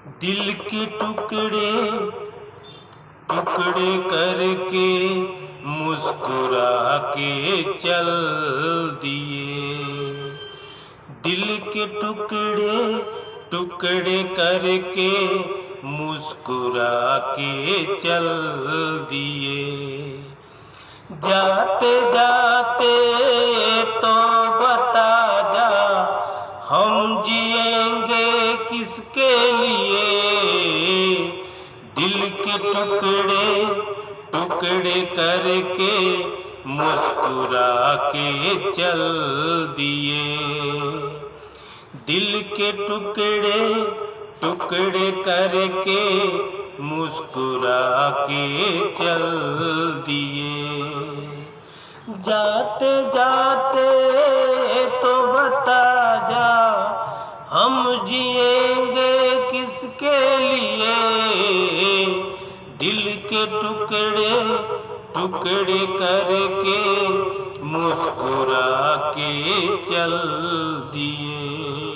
दिल के टुकड़े टुकड़े करके मुस्कुरा के चल दिए। दिल के टुकड़े टुकड़े करके मुस्कुरा के चल दिए। जाते जाते तो बता जा, हम जिएंगे किसके लिए। दिल के टुकड़े टुकड़े करके मुस्कुरा के चल दिए। दिल के टुकड़े टुकड़े करके मुस्कुरा के चल दिए। जाते जाते तो बता जा, हम जिएंगे किसके लिए। दिल के टुकड़े टुकड़े करके मुस्कुरा के चल दिए।